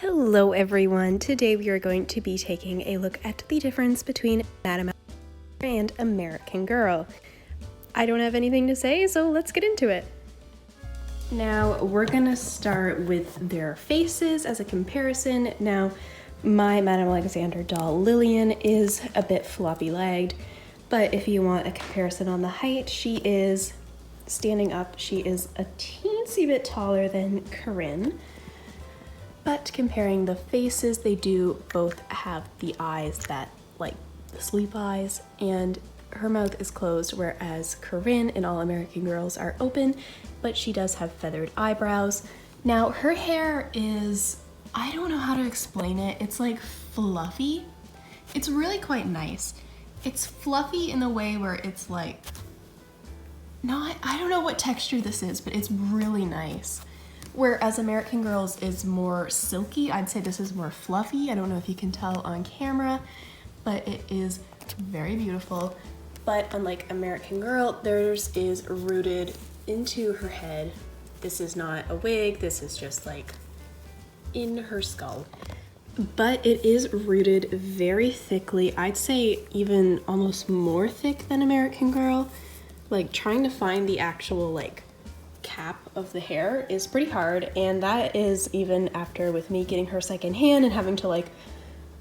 Hello everyone, today we are going to be taking a look at the difference between Madame and American Girl. I don't have anything to say, so let's get into it. Now we're gonna start with their faces as a comparison. Now my Madame Alexander doll Lillian is a bit floppy-legged, but if you want a comparison on the height, she is standing up. She is a teensy bit taller than Corinne. But comparing the faces, they do both have the eyes that, like, the sleep eyes, and her mouth is closed, whereas Corinne in All American Girls are open, but she does have feathered eyebrows. Now, her hair is, I don't know how to explain it. It's like fluffy. It's really quite nice. It's fluffy in the way where it's like, no, I don't know what texture this is, but it's really nice. Whereas American Girls is more silky, I'd say this is more fluffy. I don't know if you can tell on camera, but it is very beautiful. But unlike American Girl, theirs is rooted into her head. This is not a wig, this is just like in her skull. But it is rooted very thickly. I'd say even almost more thick than American Girl. Like trying to find the actual like cap of the hair is pretty hard, and that is even after with me getting her second hand and having to like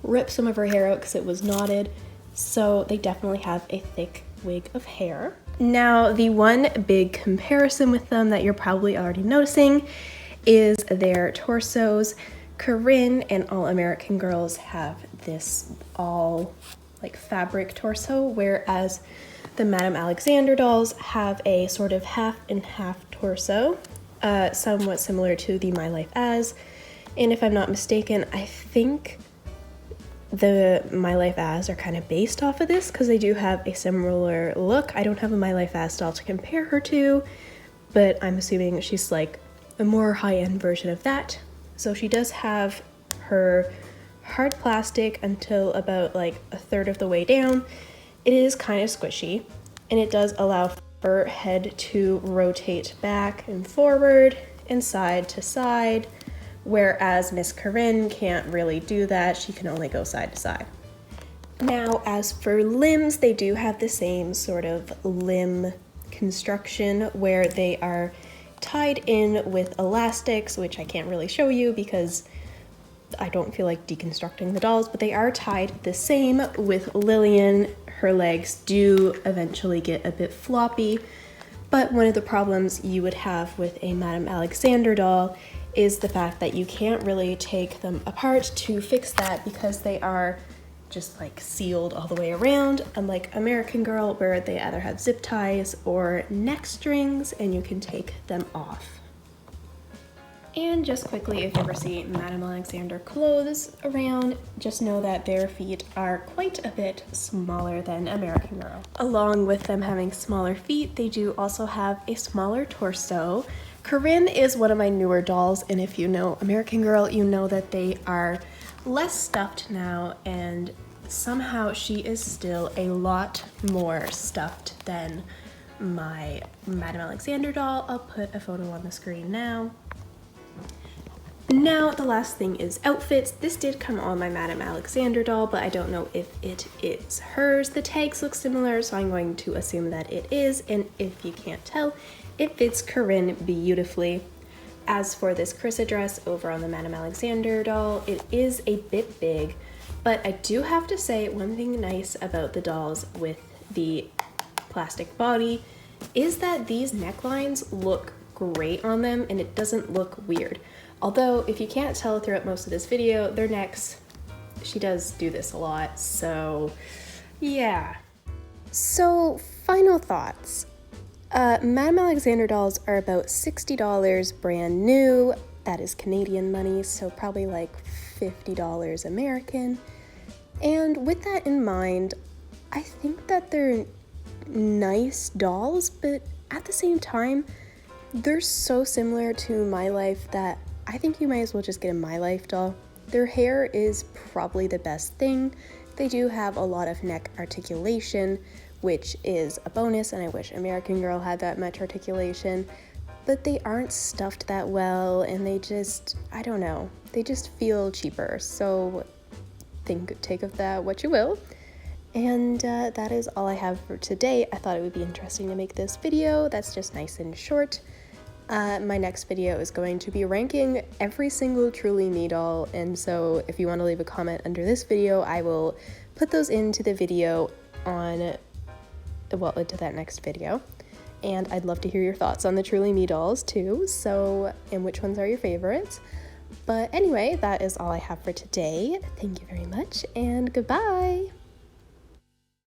rip some of her hair out because it was knotted. So they definitely have a thick wig of hair. Now the one big comparison with them that you're probably already noticing is their torsos. Corinne and All American Girls have this all like fabric torso, whereas the Madame Alexander dolls have a sort of half and half torso, somewhat similar to the My Life As. And if I'm not mistaken, I think the My Life As are kind of based off of this because they do have a similar look. I don't have a My Life As doll to compare her to, but I'm assuming she's like a more high-end version of that. So she does have her hard plastic until about like a third of the way down. It is kind of squishy, and it does allow her head to rotate back and forward and side to side, whereas Miss Corinne can't really do that. She can only go side to side. Now, as for limbs, they do have the same sort of limb construction where they are tied in with elastics, which I can't really show you because I don't feel like deconstructing the dolls, but they are tied the same with Lillian. Her legs do eventually get a bit floppy, but one of the problems you would have with a Madame Alexander doll is the fact that you can't really take them apart to fix that because they are just like sealed all the way around, unlike American Girl where they either have zip ties or neck strings and you can take them off. And just quickly, if you ever see Madame Alexander clothes around, just know that their feet are quite a bit smaller than American Girl. Along with them having smaller feet, they do also have a smaller torso. Corinne is one of my newer dolls, and if you know American Girl, you know that they are less stuffed now, and somehow she is still a lot more stuffed than my Madame Alexander doll. I'll put a photo on the screen now. Now, the last thing is outfits. This did come on my Madame Alexander doll, but I don't know if it is hers. The tags look similar, so I'm going to assume that it is, and if you can't tell, it fits Corinne beautifully. As for this Carissa dress over on the Madame Alexander doll, it is a bit big, but I do have to say one thing nice about the dolls with the plastic body is that these necklines look great on them and it doesn't look weird. Although, if you can't tell throughout most of this video, their necks, she does do this a lot, so yeah. So, final thoughts. Madame Alexander dolls are about $60 brand new. That is Canadian money, so probably like $50 American. And with that in mind, I think that they're nice dolls, but at the same time, they're so similar to My Life that I think you might as well just get a My Life doll. Their hair is probably the best thing. They do have a lot of neck articulation, which is a bonus, and I wish American Girl had that much articulation. but they aren't stuffed that well, and they just, I don't know, they just feel cheaper. So take of that what you will. And that is all I have for today. I thought it would be interesting to make this video that's just nice and short. My next video is going to be ranking every single Truly Me doll, and so if you want to leave a comment under this video, I will put those into the video on, well, into that next video. And I'd love to hear your thoughts on the Truly Me dolls too, so, and which ones are your favorites. But anyway, that is all I have for today. Thank you very much, and goodbye!